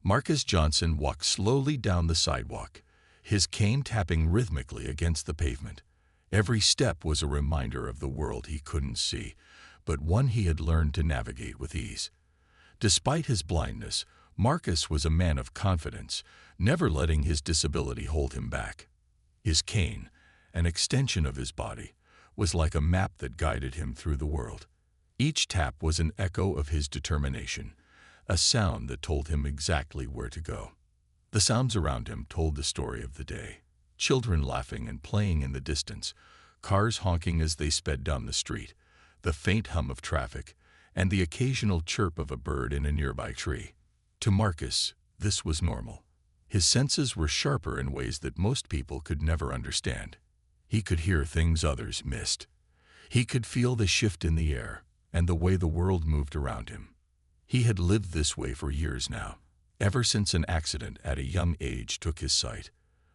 Marcus Johnson walked slowly down the sidewalk, his cane tapping rhythmically against the pavement. Every step was a reminder of the world he couldn't see, but one he had learned to navigate with ease. Despite his blindness, Marcus was a man of confidence, never letting his disability hold him back. His cane, an extension of his body, was like a map that guided him through the world. Each tap was an echo of his determination, a sound that told him exactly where to go. The sounds around him told the story of the day. Children laughing and playing in the distance, cars honking as they sped down the street, the faint hum of traffic, and the occasional chirp of a bird in a nearby tree. To Marcus, this was normal. His senses were sharper in ways that most people could never understand. He could hear things others missed. He could feel the shift in the air and the way the world moved around him. He had lived this way for years now, ever since an accident at a young age took his sight.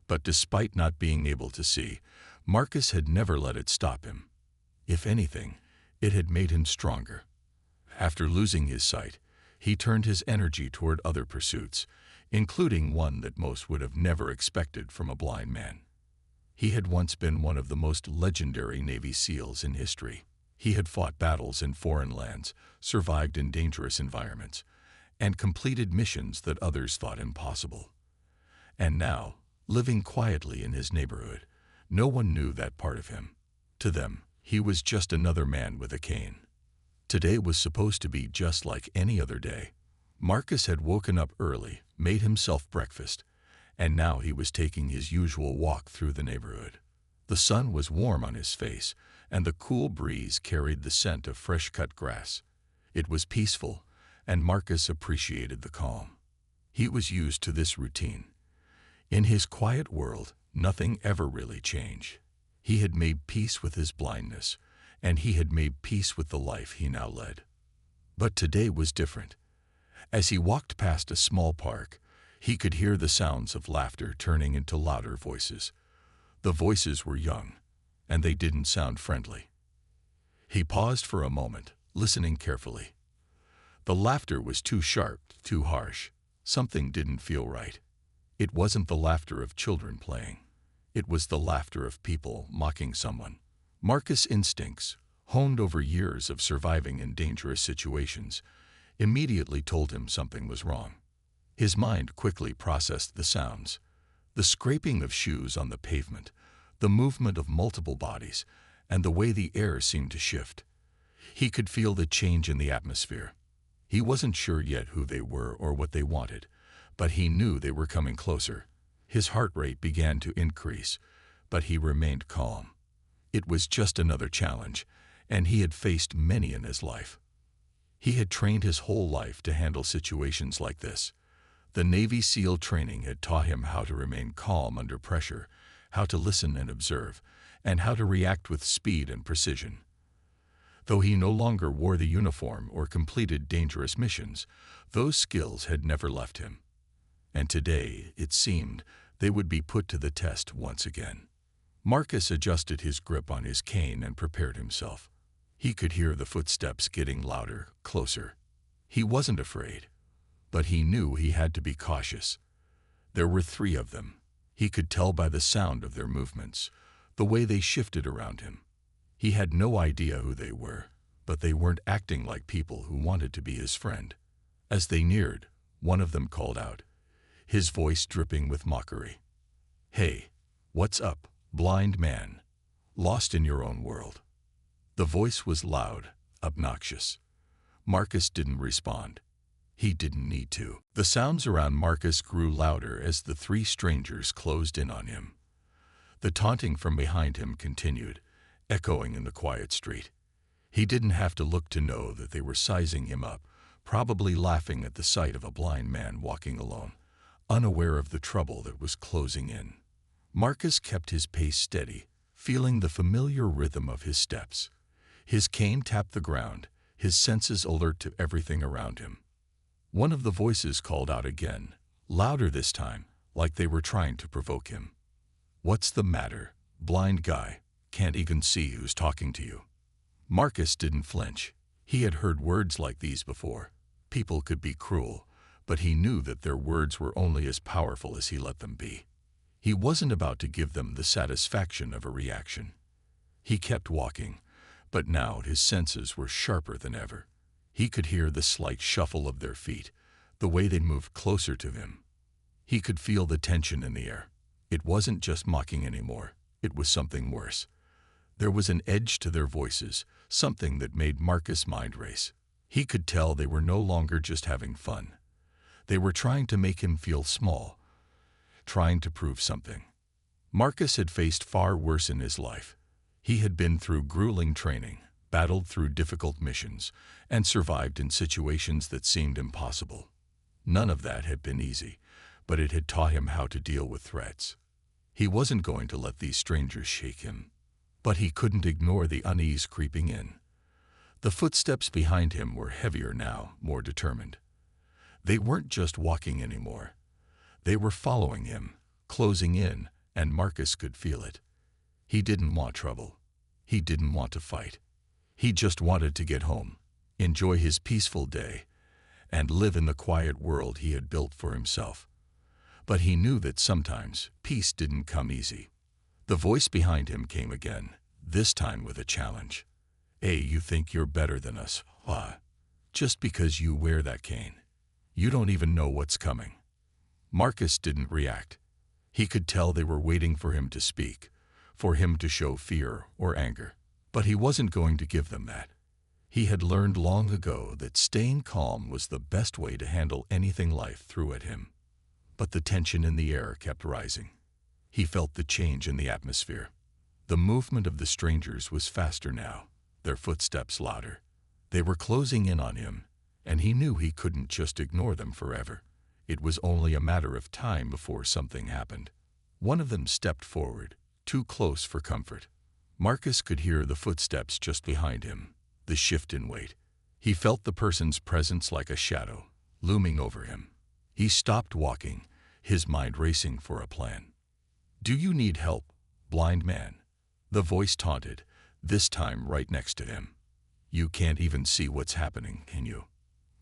But despite not being able to see, Marcus had never let it stop him. If anything, it had made him stronger. After losing his sight, he turned his energy toward other pursuits, including one that most would have never expected from a blind man. He had once been one of the most legendary Navy SEALs in history. He had fought battles in foreign lands, survived in dangerous environments, and completed missions that others thought impossible. And now, living quietly in his neighborhood, no one knew that part of him. To them, he was just another man with a cane. Today was supposed to be just like any other day. Marcus had woken up early, made himself breakfast, and now he was taking his usual walk through the neighborhood. The sun was warm on his face, and the cool breeze carried the scent of fresh-cut grass. It was peaceful, and Marcus appreciated the calm. He was used to this routine. In his quiet world, nothing ever really changed. He had made peace with his blindness, and he had made peace with the life he now led. But today was different. As he walked past a small park, he could hear the sounds of laughter turning into louder voices. The voices were young, and they didn't sound friendly. He paused for a moment, listening carefully. The laughter was too sharp, too harsh. Something didn't feel right. It wasn't the laughter of children playing. It was the laughter of people mocking someone. Marcus' instincts, honed over years of surviving in dangerous situations, immediately told him something was wrong. His mind quickly processed the sounds. The scraping of shoes on the pavement, the movement of multiple bodies, and the way the air seemed to shift. He could feel the change in the atmosphere. He wasn't sure yet who they were or what they wanted, but he knew they were coming closer. His heart rate began to increase, but he remained calm. It was just another challenge, and he had faced many in his life. He had trained his whole life to handle situations like this. The Navy SEAL training had taught him how to remain calm under pressure, how to listen and observe, and how to react with speed and precision. Though he no longer wore the uniform or completed dangerous missions, those skills had never left him. And today, it seemed, they would be put to the test once again. Marcus adjusted his grip on his cane and prepared himself. He could hear the footsteps getting louder, closer. He wasn't afraid, but he knew he had to be cautious. There were 3 of them. He could tell by the sound of their movements, the way they shifted around him. He had no idea who they were, but they weren't acting like people who wanted to be his friend. As they neared, one of them called out, his voice dripping with mockery. "Hey, what's up, blind man? Lost in your own world?" The voice was loud, obnoxious. Marcus didn't respond. He didn't need to. The sounds around Marcus grew louder as the 3 strangers closed in on him. The taunting from behind him continued, echoing in the quiet street. He didn't have to look to know that they were sizing him up, probably laughing at the sight of a blind man walking alone, unaware of the trouble that was closing in. Marcus kept his pace steady, feeling the familiar rhythm of his steps. His cane tapped the ground, his senses alert to everything around him. One of the voices called out again, louder this time, like they were trying to provoke him. "What's the matter, blind guy? Can't even see who's talking to you?" Marcus didn't flinch. He had heard words like these before. People could be cruel, but he knew that their words were only as powerful as he let them be. He wasn't about to give them the satisfaction of a reaction. He kept walking, but now his senses were sharper than ever. He could hear the slight shuffle of their feet, the way they moved closer to him. He could feel the tension in the air. It wasn't just mocking anymore. It was something worse. There was an edge to their voices, something that made Marcus' mind race. He could tell they were no longer just having fun. They were trying to make him feel small, trying to prove something. Marcus had faced far worse in his life. He had been through grueling training, battled through difficult missions, and survived in situations that seemed impossible. None of that had been easy, but it had taught him how to deal with threats. He wasn't going to let these strangers shake him. But he couldn't ignore the unease creeping in. The footsteps behind him were heavier now, more determined. They weren't just walking anymore. They were following him, closing in, and Marcus could feel it. He didn't want trouble. He didn't want to fight. He just wanted to get home, enjoy his peaceful day, and live in the quiet world he had built for himself. But he knew that sometimes peace didn't come easy. The voice behind him came again, this time with a challenge. "Hey, you think you're better than us, huh? Just because you wear that cane. You don't even know what's coming." Marcus didn't react. He could tell they were waiting for him to speak, for him to show fear or anger. But he wasn't going to give them that. He had learned long ago that staying calm was the best way to handle anything life threw at him. But the tension in the air kept rising. He felt the change in the atmosphere. The movement of the strangers was faster now, their footsteps louder. They were closing in on him, and he knew he couldn't just ignore them forever. It was only a matter of time before something happened. One of them stepped forward, too close for comfort. Marcus could hear the footsteps just behind him, the shift in weight. He felt the person's presence like a shadow, looming over him. He stopped walking, his mind racing for a plan. "Do you need help, blind man?" The voice taunted, this time right next to him. "You can't even see what's happening, can you?"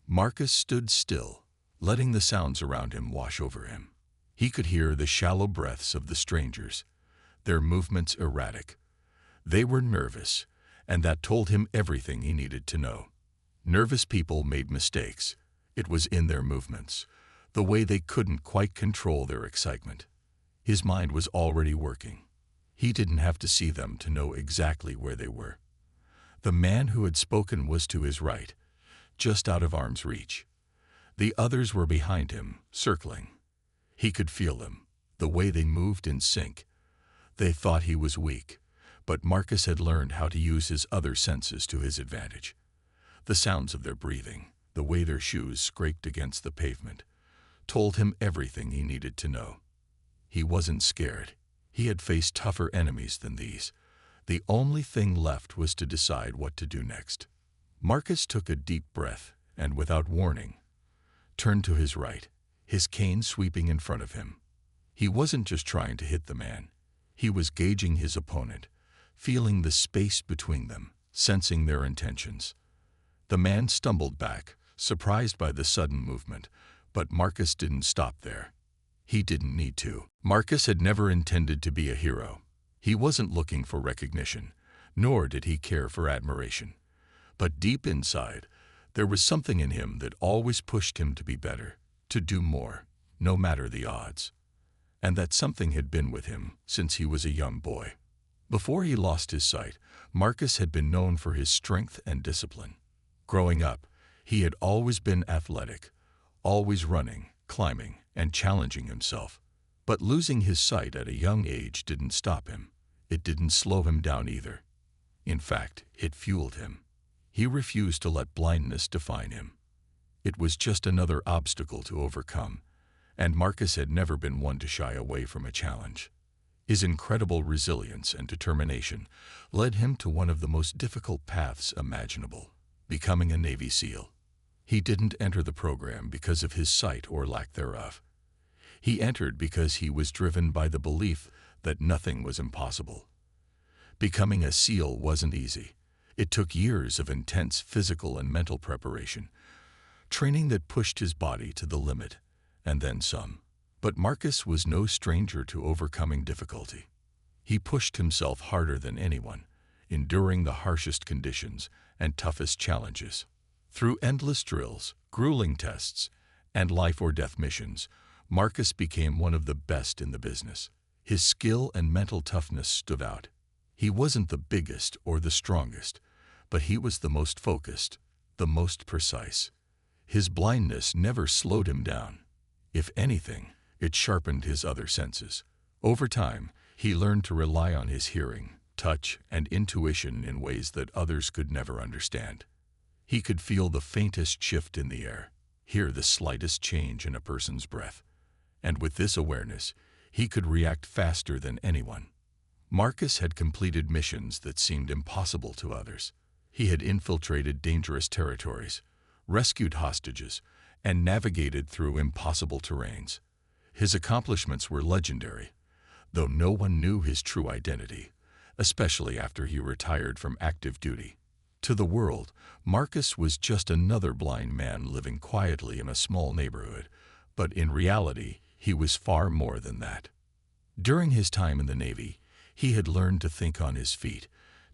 Marcus stood still, letting the sounds around him wash over him. He could hear the shallow breaths of the strangers, their movements erratic. They were nervous, and that told him everything he needed to know. Nervous people made mistakes. It was in their movements, the way they couldn't quite control their excitement. His mind was already working. He didn't have to see them to know exactly where they were. The man who had spoken was to his right, just out of arm's reach. The others were behind him, circling. He could feel them, the way they moved in sync. They thought he was weak, but Marcus had learned how to use his other senses to his advantage. The sounds of their breathing, the way their shoes scraped against the pavement, told him everything he needed to know. He wasn't scared. He had faced tougher enemies than these. The only thing left was to decide what to do next. Marcus took a deep breath and, without warning, turned to his right, his cane sweeping in front of him. He wasn't just trying to hit the man. He was gauging his opponent, feeling the space between them, sensing their intentions. The man stumbled back, surprised by the sudden movement, but Marcus didn't stop there. He didn't need to. Marcus had never intended to be a hero. He wasn't looking for recognition, nor did he care for admiration. But deep inside, there was something in him that always pushed him to be better, to do more, no matter the odds. And that something had been with him since he was a young boy. Before he lost his sight, Marcus had been known for his strength and discipline. Growing up, he had always been athletic, always running, climbing, and challenging himself. But losing his sight at a young age didn't stop him. It didn't slow him down either. In fact, it fueled him. He refused to let blindness define him. It was just another obstacle to overcome, and Marcus had never been one to shy away from a challenge. His incredible resilience and determination led him to one of the most difficult paths imaginable, becoming a Navy SEAL. He didn't enter the program because of his sight or lack thereof. He entered because he was driven by the belief that nothing was impossible. Becoming a SEAL wasn't easy. It took years of intense physical and mental preparation, training that pushed his body to the limit, and then some. But Marcus was no stranger to overcoming difficulty. He pushed himself harder than anyone, enduring the harshest conditions and toughest challenges. Through endless drills, grueling tests, and life-or-death missions, Marcus became one of the best in the business. His skill and mental toughness stood out. He wasn't the biggest or the strongest, but he was the most focused, the most precise. His blindness never slowed him down. If anything, it sharpened his other senses. Over time, he learned to rely on his hearing, touch, and intuition in ways that others could never understand. He could feel the faintest shift in the air, hear the slightest change in a person's breath, and with this awareness, he could react faster than anyone. Marcus had completed missions that seemed impossible to others. He had infiltrated dangerous territories, rescued hostages, and navigated through impossible terrains. His accomplishments were legendary, though no one knew his true identity, especially after he retired from active duty. To the world, Marcus was just another blind man living quietly in a small neighborhood, but in reality, he was far more than that. During his time in the Navy, he had learned to think on his feet,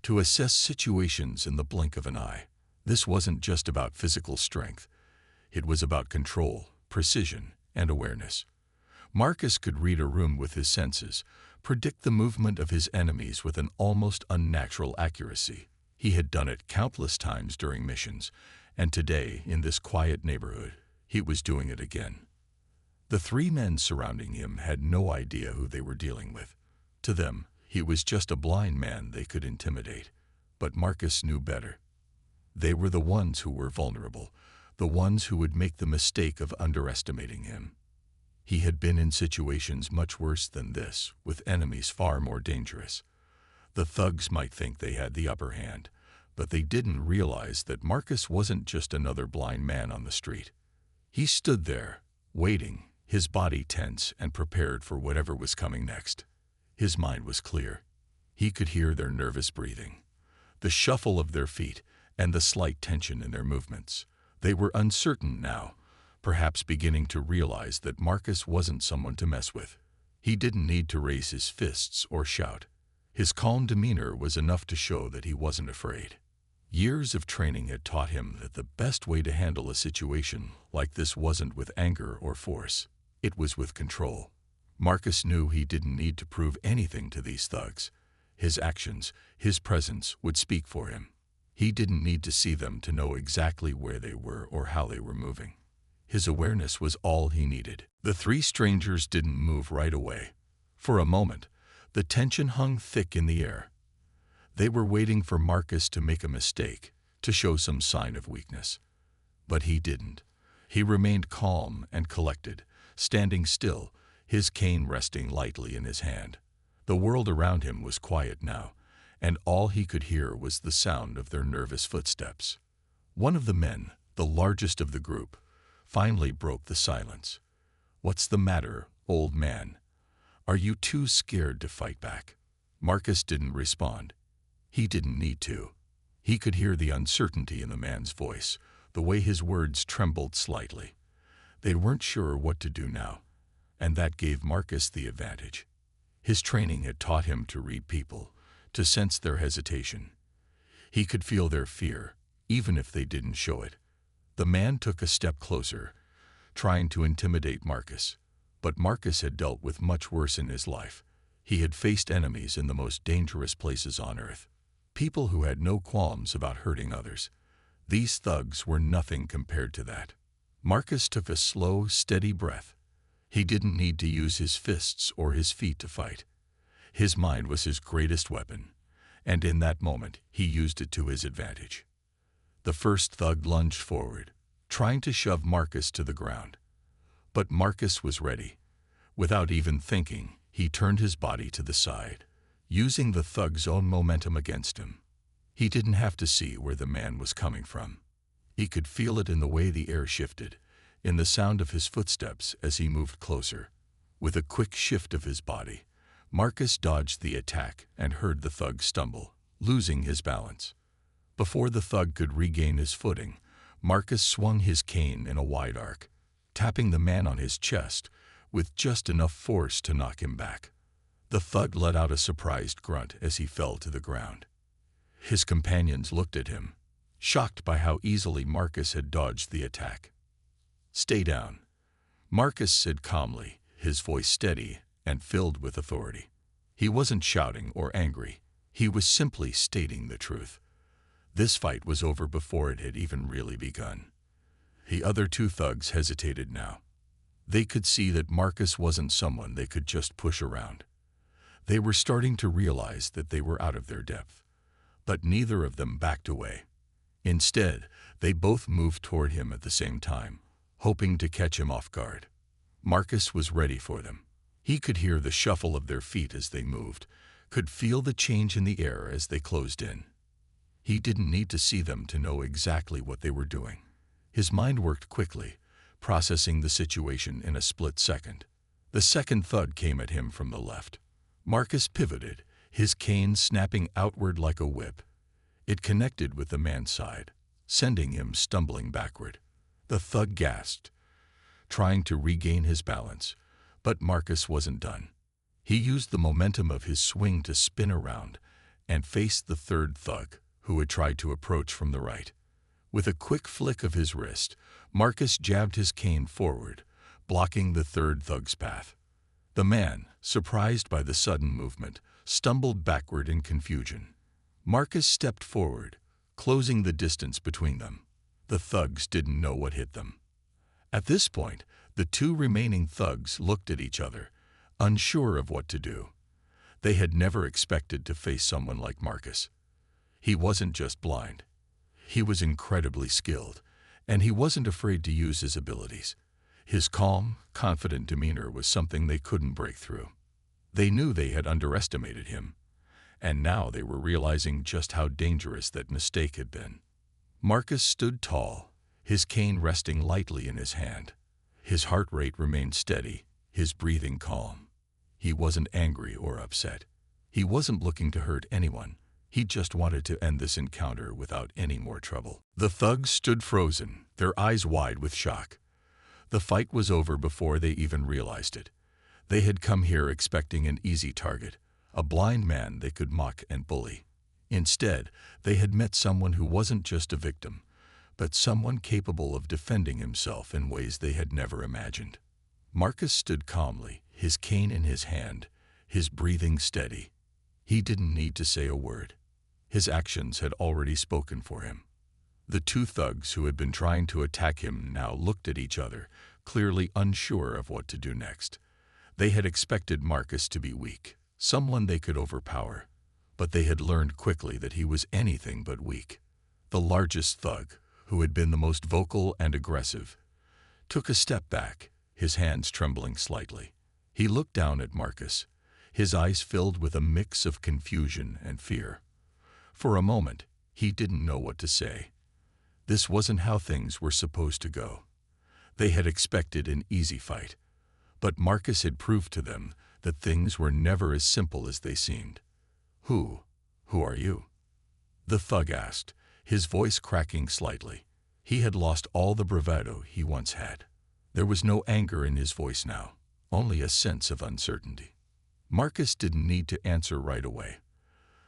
to assess situations in the blink of an eye. This wasn't just about physical strength. It was about control, precision, and awareness. Marcus could read a room with his senses, predict the movement of his enemies with an almost unnatural accuracy. He had done it countless times during missions, and today, in this quiet neighborhood, he was doing it again. The three men surrounding him had no idea who they were dealing with. To them, he was just a blind man they could intimidate. But Marcus knew better. They were the ones who were vulnerable, the ones who would make the mistake of underestimating him. He had been in situations much worse than this, with enemies far more dangerous. The thugs might think they had the upper hand, but they didn't realize that Marcus wasn't just another blind man on the street. He stood there, waiting, his body tense and prepared for whatever was coming next. His mind was clear. He could hear their nervous breathing, the shuffle of their feet, and the slight tension in their movements. They were uncertain now, perhaps beginning to realize that Marcus wasn't someone to mess with. He didn't need to raise his fists or shout. His calm demeanor was enough to show that he wasn't afraid. Years of training had taught him that the best way to handle a situation like this wasn't with anger or force. It was with control. Marcus knew he didn't need to prove anything to these thugs. His actions, his presence would speak for him. He didn't need to see them to know exactly where they were or how they were moving. His awareness was all he needed. The three strangers didn't move right away. For a moment, the tension hung thick in the air. They were waiting for Marcus to make a mistake, to show some sign of weakness. But he didn't. He remained calm and collected, standing still, his cane resting lightly in his hand. The world around him was quiet now, and all he could hear was the sound of their nervous footsteps. One of the men, the largest of the group, finally broke the silence. "What's the matter, old man? Are you too scared to fight back?" Marcus didn't respond. He didn't need to. He could hear the uncertainty in the man's voice, the way his words trembled slightly. They weren't sure what to do now, and that gave Marcus the advantage. His training had taught him to read people, to sense their hesitation. He could feel their fear, even if they didn't show it. The man took a step closer, trying to intimidate Marcus. But Marcus had dealt with much worse in his life. He had faced enemies in the most dangerous places on earth. People who had no qualms about hurting others. These thugs were nothing compared to that. Marcus took a slow, steady breath. He didn't need to use his fists or his feet to fight. His mind was his greatest weapon, and in that moment he used it to his advantage. The first thug lunged forward, trying to shove Marcus to the ground. But Marcus was ready. Without even thinking, he turned his body to the side, using the thug's own momentum against him. He didn't have to see where the man was coming from. He could feel it in the way the air shifted, in the sound of his footsteps as he moved closer. With a quick shift of his body, Marcus dodged the attack and heard the thug stumble, losing his balance. Before the thug could regain his footing, Marcus swung his cane in a wide arc, tapping the man on his chest with just enough force to knock him back. The thug let out a surprised grunt as he fell to the ground. His companions looked at him, shocked by how easily Marcus had dodged the attack. "Stay down," Marcus said calmly, his voice steady and filled with authority. He wasn't shouting or angry. He was simply stating the truth. This fight was over before it had even really begun. The other two thugs hesitated now. They could see that Marcus wasn't someone they could just push around. They were starting to realize that they were out of their depth. But neither of them backed away. Instead, they both moved toward him at the same time, hoping to catch him off guard. Marcus was ready for them. He could hear the shuffle of their feet as they moved, could feel the change in the air as they closed in. He didn't need to see them to know exactly what they were doing. His mind worked quickly, processing the situation in a split second. The second thud came at him from the left. Marcus pivoted, his cane snapping outward like a whip. It connected with the man's side, sending him stumbling backward. The thug gasped, trying to regain his balance, but Marcus wasn't done. He used the momentum of his swing to spin around and face the third thug, who had tried to approach from the right. With a quick flick of his wrist, Marcus jabbed his cane forward, blocking the third thug's path. The man, surprised by the sudden movement, stumbled backward in confusion. Marcus stepped forward, closing the distance between them. The thugs didn't know what hit them. At this point, the two remaining thugs looked at each other, unsure of what to do. They had never expected to face someone like Marcus. He wasn't just blind. He was incredibly skilled, and he wasn't afraid to use his abilities. His calm, confident demeanor was something they couldn't break through. They knew they had underestimated him, and now they were realizing just how dangerous that mistake had been. Marcus stood tall, his cane resting lightly in his hand. His heart rate remained steady, his breathing calm. He wasn't angry or upset. He wasn't looking to hurt anyone. He just wanted to end this encounter without any more trouble. The thugs stood frozen, their eyes wide with shock. The fight was over before they even realized it. They had come here expecting an easy target, a blind man they could mock and bully. Instead, they had met someone who wasn't just a victim, but someone capable of defending himself in ways they had never imagined. Marcus stood calmly, his cane in his hand, his breathing steady. He didn't need to say a word. His actions had already spoken for him. The two thugs who had been trying to attack him now looked at each other, clearly unsure of what to do next. They had expected Marcus to be weak, someone they could overpower, but they had learned quickly that he was anything but weak. The largest thug, who had been the most vocal and aggressive, took a step back, his hands trembling slightly. He looked down at Marcus, his eyes filled with a mix of confusion and fear. For a moment, he didn't know what to say. This wasn't how things were supposed to go. They had expected an easy fight, but Marcus had proved to them that things were never as simple as they seemed. Who are you?" the thug asked, his voice cracking slightly. He had lost all the bravado he once had. There was no anger in his voice now, only a sense of uncertainty. Marcus didn't need to answer right away.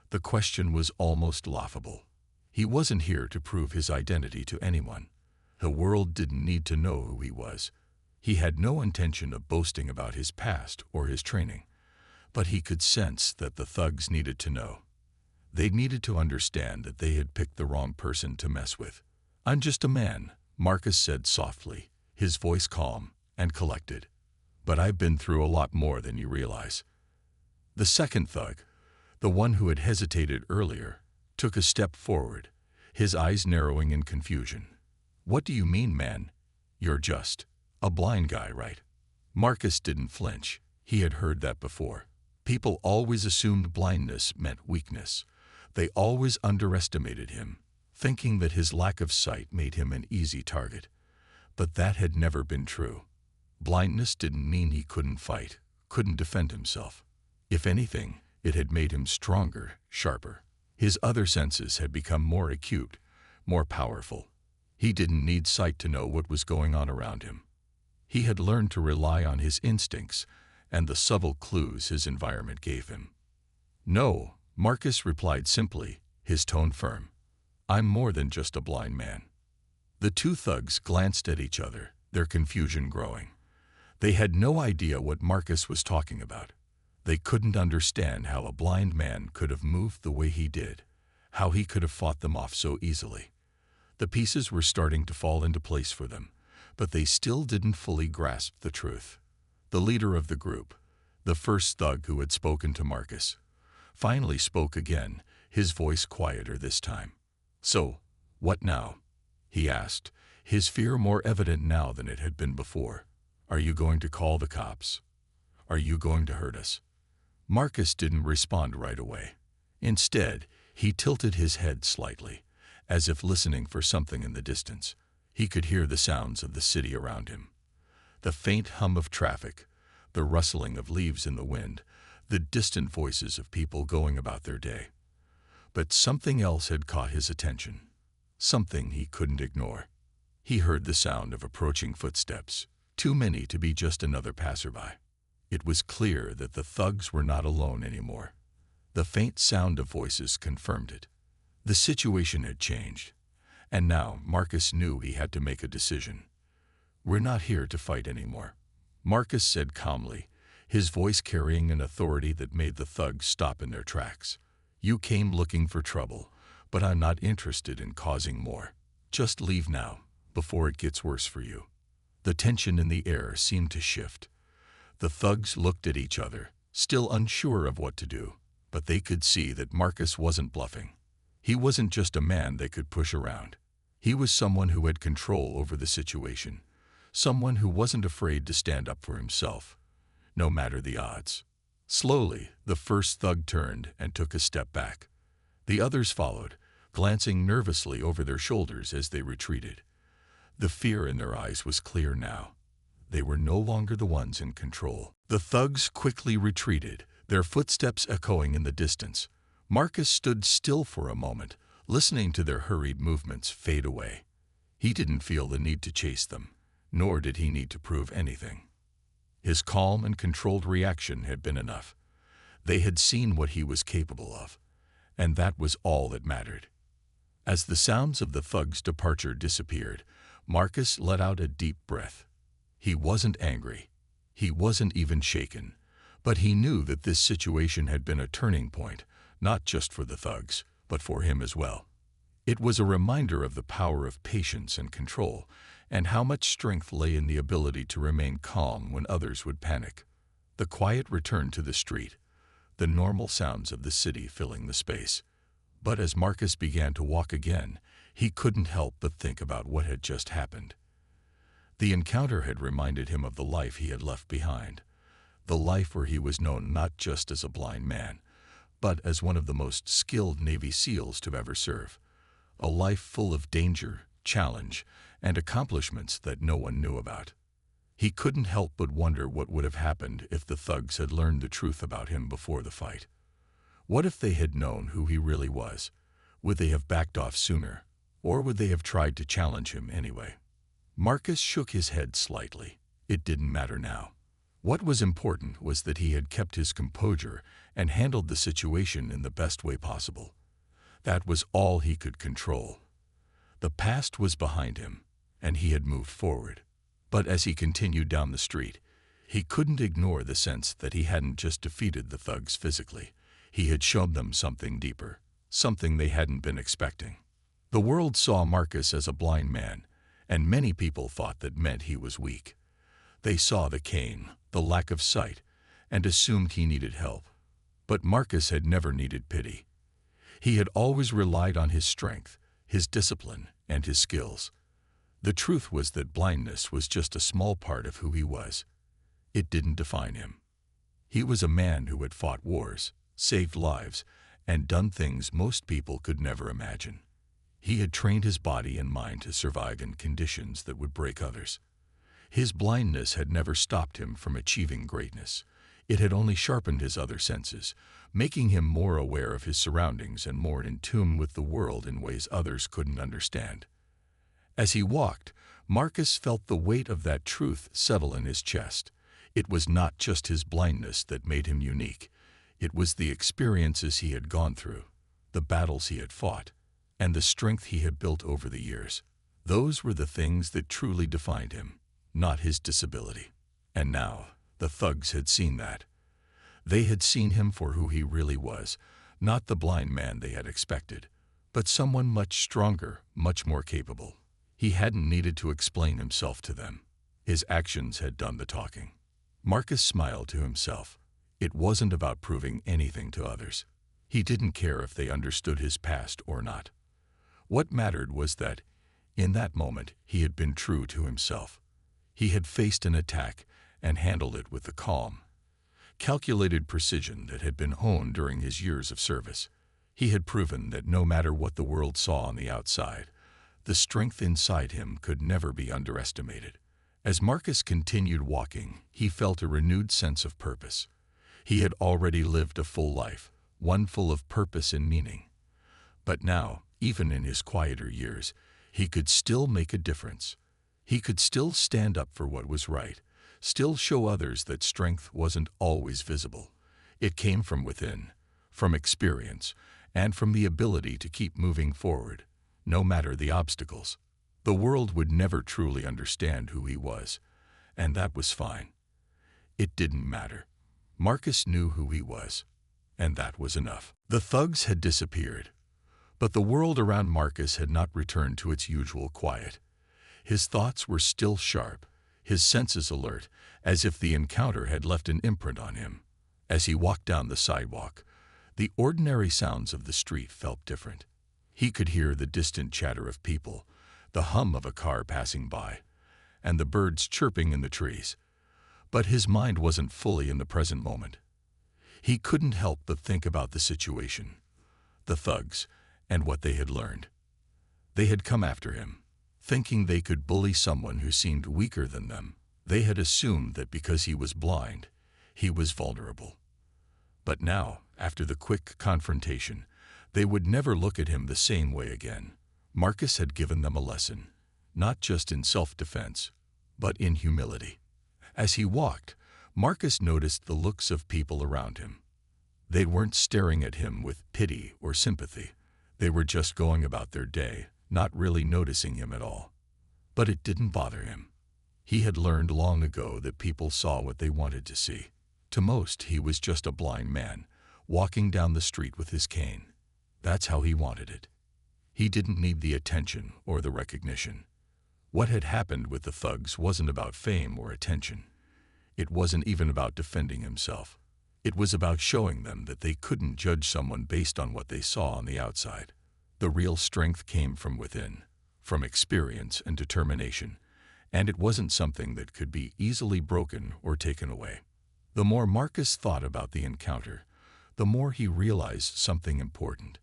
The question was almost laughable. He wasn't here to prove his identity to anyone. The world didn't need to know who he was. He had no intention of boasting about his past or his training, but he could sense that the thugs needed to know. They needed to understand that they had picked the wrong person to mess with. "I'm just a man," Marcus said softly, his voice calm and collected. "But I've been through a lot more than you realize." The second thug, the one who had hesitated earlier, took a step forward, his eyes narrowing in confusion. "What do you mean, man? You're just a blind guy, right?" Marcus didn't flinch. He had heard that before. People always assumed blindness meant weakness. They always underestimated him, thinking that his lack of sight made him an easy target. But that had never been true. Blindness didn't mean he couldn't fight, couldn't defend himself. If anything, it had made him stronger, sharper. His other senses had become more acute, more powerful. He didn't need sight to know what was going on around him. He had learned to rely on his instincts and the subtle clues his environment gave him. "No," Marcus replied simply, his tone firm. "I'm more than just a blind man." The two thugs glanced at each other, their confusion growing. They had no idea what Marcus was talking about. They couldn't understand how a blind man could have moved the way he did, how he could have fought them off so easily. The pieces were starting to fall into place for them, but they still didn't fully grasp the truth. The leader of the group, the first thug who had spoken to Marcus, finally spoke again, his voice quieter this time. "So, what now?" he asked, his fear more evident now than it had been before. "Are you going to call the cops? Are you going to hurt us?" Marcus didn't respond right away. Instead, he tilted his head slightly, as if listening for something in the distance. He could hear the sounds of the city around him. The faint hum of traffic, the rustling of leaves in the wind, the distant voices of people going about their day. But something else had caught his attention, something he couldn't ignore. He heard the sound of approaching footsteps, too many to be just another passerby. It was clear that the thugs were not alone anymore. The faint sound of voices confirmed it. The situation had changed, and now Marcus knew he had to make a decision. "We're not here to fight anymore," Marcus said calmly, his voice carrying an authority that made the thugs stop in their tracks. "You came looking for trouble, but I'm not interested in causing more. Just leave now, before it gets worse for you." The tension in the air seemed to shift. The thugs looked at each other, still unsure of what to do, but they could see that Marcus wasn't bluffing. He wasn't just a man they could push around. He was someone who had control over the situation, someone who wasn't afraid to stand up for himself, no matter the odds. Slowly, the first thug turned and took a step back. The others followed, glancing nervously over their shoulders as they retreated. The fear in their eyes was clear now. They were no longer the ones in control. The thugs quickly retreated, their footsteps echoing in the distance. Marcus stood still for a moment, listening to their hurried movements fade away. He didn't feel the need to chase them, nor did he need to prove anything. His calm and controlled reaction had been enough. They had seen what he was capable of, and that was all that mattered. As the sounds of the thugs' departure disappeared, Marcus let out a deep breath. He wasn't angry. He wasn't even shaken. But he knew that this situation had been a turning point, not just for the thugs, but for him as well. It was a reminder of the power of patience and control, and how much strength lay in the ability to remain calm when others would panic. The quiet returned to the street, the normal sounds of the city filling the space. But as Marcus began to walk again, he couldn't help but think about what had just happened. The encounter had reminded him of the life he had left behind, the life where he was known not just as a blind man, but as one of the most skilled Navy SEALs to ever serve. A life full of danger, challenge, and accomplishments that no one knew about. He couldn't help but wonder what would have happened if the thugs had learned the truth about him before the fight. What if they had known who he really was? Would they have backed off sooner, or would they have tried to challenge him anyway? Marcus shook his head slightly. It didn't matter now. What was important was that he had kept his composure and handled the situation in the best way possible. That was all he could control. The past was behind him, and he had moved forward. But as he continued down the street, he couldn't ignore the sense that he hadn't just defeated the thugs physically. He had shown them something deeper, something they hadn't been expecting. The world saw Marcus as a blind man, and many people thought that meant he was weak. They saw the cane, the lack of sight, and assumed he needed help. But Marcus had never needed pity. He had always relied on his strength, his discipline, and his skills. The truth was that blindness was just a small part of who he was. It didn't define him. He was a man who had fought wars, saved lives, and done things most people could never imagine. He had trained his body and mind to survive in conditions that would break others. His blindness had never stopped him from achieving greatness. It had only sharpened his other senses, making him more aware of his surroundings and more in tune with the world in ways others couldn't understand. As he walked, Marcus felt the weight of that truth settle in his chest. It was not just his blindness that made him unique. It was the experiences he had gone through, the battles he had fought, and the strength he had built over the years. Those were the things that truly defined him, not his disability. And now, the thugs had seen that. They had seen him for who he really was, not the blind man they had expected, but someone much stronger, much more capable. He hadn't needed to explain himself to them. His actions had done the talking. Marcus smiled to himself. It wasn't about proving anything to others. He didn't care if they understood his past or not. What mattered was that, in that moment, he had been true to himself. He had faced an attack and handled it with the calm, calculated precision that had been honed during his years of service. He had proven that no matter what the world saw on the outside, the strength inside him could never be underestimated. As Marcus continued walking, he felt a renewed sense of purpose. He had already lived a full life, one full of purpose and meaning. But now, even in his quieter years, he could still make a difference. He could still stand up for what was right, still show others that strength wasn't always visible. It came from within, from experience, and from the ability to keep moving forward, no matter the obstacles. The world would never truly understand who he was, and that was fine. It didn't matter. Marcus knew who he was, and that was enough. The thugs had disappeared, but the world around Marcus had not returned to its usual quiet. His thoughts were still sharp, his senses alert, as if the encounter had left an imprint on him. As he walked down the sidewalk, the ordinary sounds of the street felt different. He could hear the distant chatter of people, the hum of a car passing by, and the birds chirping in the trees. But his mind wasn't fully in the present moment. He couldn't help but think about the situation, the thugs, and what they had learned. They had come after him, thinking they could bully someone who seemed weaker than them. They had assumed that because he was blind, he was vulnerable. But now, after the quick confrontation, they would never look at him the same way again. Marcus had given them a lesson, not just in self-defense, but in humility. As he walked, Marcus noticed the looks of people around him. They weren't staring at him with pity or sympathy. They were just going about their day, not really noticing him at all. But it didn't bother him. He had learned long ago that people saw what they wanted to see. To most, he was just a blind man, walking down the street with his cane. That's how he wanted it. He didn't need the attention or the recognition. What had happened with the thugs wasn't about fame or attention. It wasn't even about defending himself. It was about showing them that they couldn't judge someone based on what they saw on the outside. The real strength came from within, from experience and determination, and it wasn't something that could be easily broken or taken away. The more Marcus thought about the encounter, the more he realized something important.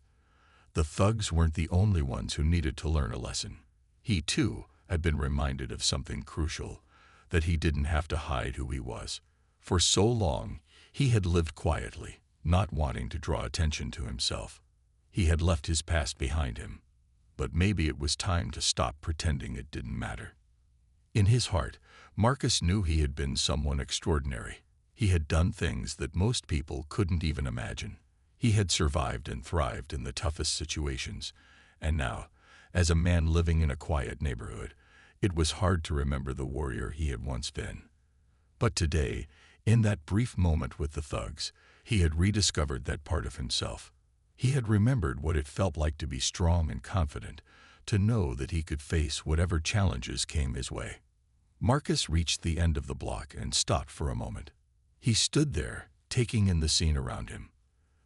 The thugs weren't the only ones who needed to learn a lesson. He, too, had been reminded of something crucial, that he didn't have to hide who he was. For so long, he had lived quietly, not wanting to draw attention to himself. He had left his past behind him, but maybe it was time to stop pretending it didn't matter. In his heart, Marcus knew he had been someone extraordinary. He had done things that most people couldn't even imagine. He had survived and thrived in the toughest situations, and now, as a man living in a quiet neighborhood, it was hard to remember the warrior he had once been. But today, in that brief moment with the thugs, he had rediscovered that part of himself. He had remembered what it felt like to be strong and confident, to know that he could face whatever challenges came his way. Marcus reached the end of the block and stopped for a moment. He stood there, taking in the scene around him.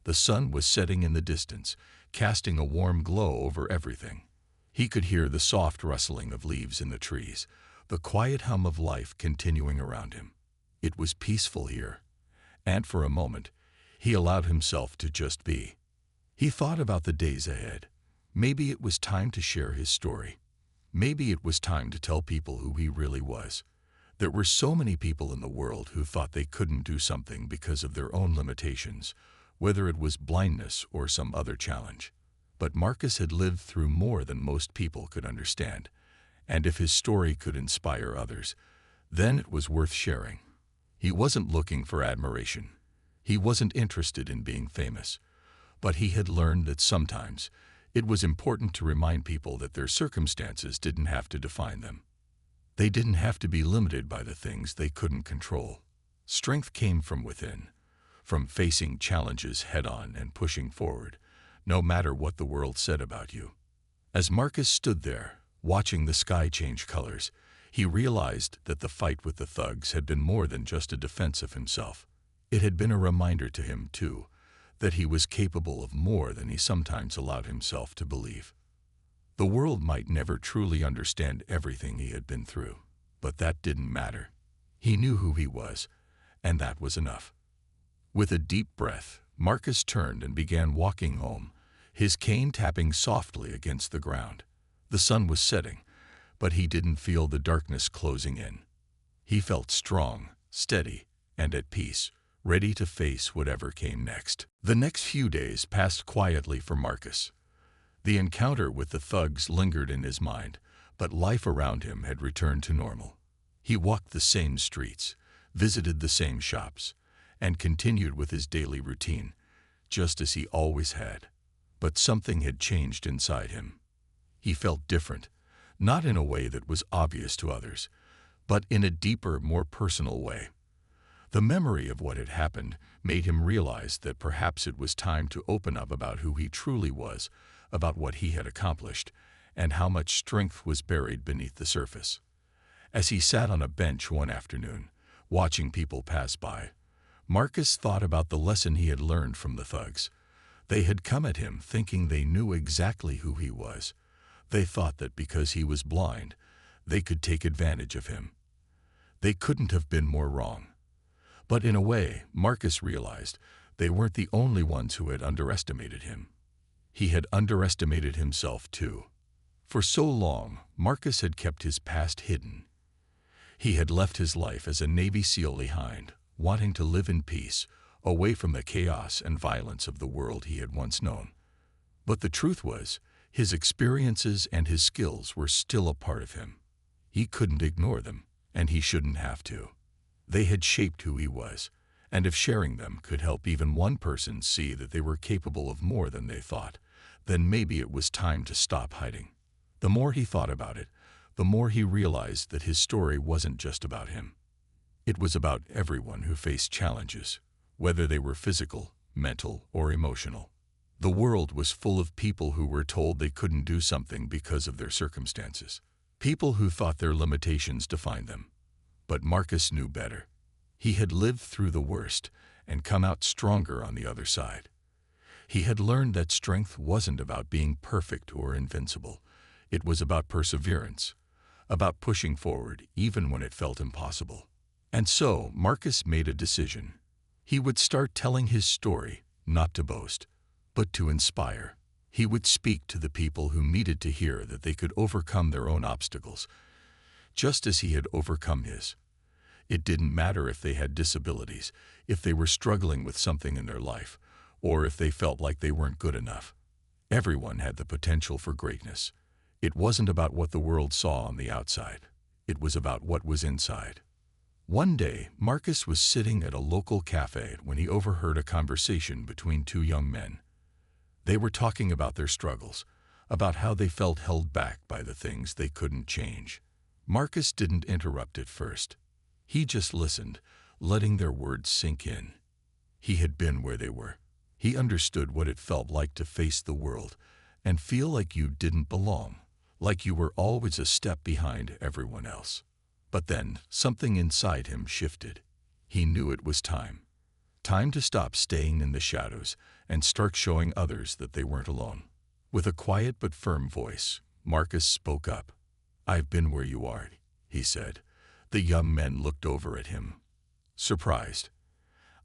The sun was setting in the distance, casting a warm glow over everything. He could hear the soft rustling of leaves in the trees, the quiet hum of life continuing around him. It was peaceful here, and for a moment, he allowed himself to just be. He thought about the days ahead. Maybe it was time to share his story. Maybe it was time to tell people who he really was. There were so many people in the world who thought they couldn't do something because of their own limitations, whether it was blindness or some other challenge. But Marcus had lived through more than most people could understand, And if his story could inspire others, then it was worth sharing. He wasn't looking for admiration. He wasn't interested in being famous. But he had learned that sometimes it was important to remind people that their circumstances didn't have to define them. They didn't have to be limited by the things they couldn't control. Strength came from within, from facing challenges head-on and pushing forward, no matter what the world said about you. As Marcus stood there, watching the sky change colors, he realized that the fight with the thugs had been more than just a defense of himself. It had been a reminder to him, too, that he was capable of more than he sometimes allowed himself to believe. The world might never truly understand everything he had been through, but that didn't matter. He knew who he was, and that was enough. With a deep breath, Marcus turned and began walking home, his cane tapping softly against the ground. The sun was setting, but he didn't feel the darkness closing in. He felt strong, steady, and at peace, ready to face whatever came next. The next few days passed quietly for Marcus. The encounter with the thugs lingered in his mind, but life around him had returned to normal. He walked the same streets, visited the same shops, and continued with his daily routine, just as he always had. But something had changed inside him. He felt different, not in a way that was obvious to others, but in a deeper, more personal way. The memory of what had happened made him realize that perhaps it was time to open up about who he truly was, about what he had accomplished, and how much strength was buried beneath the surface. As he sat on a bench one afternoon, watching people pass by, Marcus thought about the lesson he had learned from the thugs. They had come at him thinking they knew exactly who he was. They thought that because he was blind, they could take advantage of him. They couldn't have been more wrong. But in a way, Marcus realized they weren't the only ones who had underestimated him. He had underestimated himself too. For so long, Marcus had kept his past hidden. He had left his life as a Navy SEAL behind, wanting to live in peace, away from the chaos and violence of the world he had once known. But the truth was, his experiences and his skills were still a part of him. He couldn't ignore them, and he shouldn't have to. They had shaped who he was, and if sharing them could help even one person see that they were capable of more than they thought, then maybe it was time to stop hiding. The more he thought about it, the more he realized that his story wasn't just about him. It was about everyone who faced challenges, whether they were physical, mental, or emotional. The world was full of people who were told they couldn't do something because of their circumstances. People who thought their limitations defined them. But Marcus knew better. He had lived through the worst and come out stronger on the other side. He had learned that strength wasn't about being perfect or invincible. It was about perseverance, about pushing forward even when it felt impossible. And so Marcus made a decision. He would start telling his story, not to boast, but to inspire. He would speak to the people who needed to hear that they could overcome their own obstacles, just as he had overcome his. It didn't matter if they had disabilities, if they were struggling with something in their life, or if they felt like they weren't good enough. Everyone had the potential for greatness. It wasn't about what the world saw on the outside. It was about what was inside. One day, Marcus was sitting at a local cafe when he overheard a conversation between two young men. They were talking about their struggles, about how they felt held back by the things they couldn't change. Marcus didn't interrupt at first. He just listened, letting their words sink in. He had been where they were. He understood what it felt like to face the world and feel like you didn't belong, like you were always a step behind everyone else. But then something inside him shifted. He knew it was time. Time to stop staying in the shadows and start showing others that they weren't alone. With a quiet but firm voice, Marcus spoke up. "I've been where you are," he said. The young men looked over at him, surprised.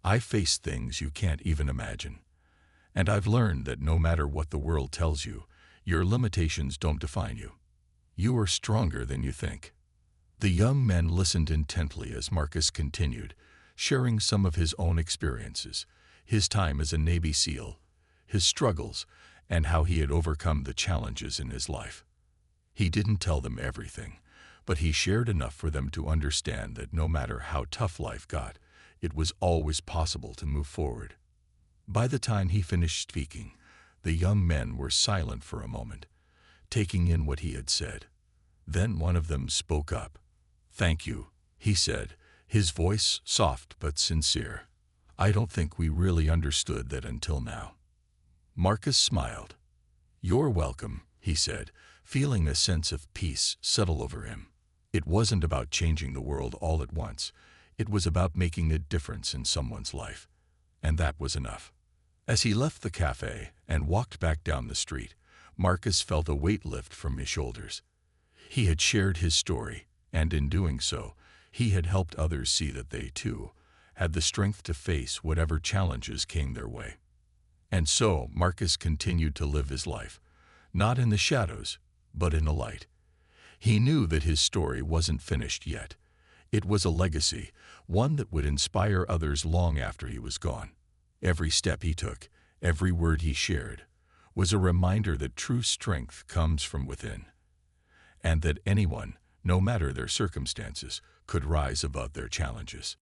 "I faced things you can't even imagine. And I've learned that no matter what the world tells you, your limitations don't define you. You are stronger than you think." The young men listened intently as Marcus continued, sharing some of his own experiences, his time as a Navy SEAL, his struggles, and how he had overcome the challenges in his life. He didn't tell them everything, but he shared enough for them to understand that no matter how tough life got, it was always possible to move forward. By the time he finished speaking, the young men were silent for a moment, taking in what he had said. Then one of them spoke up. "Thank you," he said, his voice soft but sincere. "I don't think we really understood that until now." Marcus smiled. "You're welcome," he said, feeling a sense of peace settle over him. It wasn't about changing the world all at once. It was about making a difference in someone's life. And that was enough. As he left the cafe and walked back down the street, Marcus felt a weight lift from his shoulders. He had shared his story, and in doing so, he had helped others see that they, too, had the strength to face whatever challenges came their way. And so Marcus continued to live his life, not in the shadows, but in the light. He knew that his story wasn't finished yet. It was a legacy, one that would inspire others long after he was gone. Every step he took, every word he shared, was a reminder that true strength comes from within, and that anyone, no matter their circumstances, could rise above their challenges.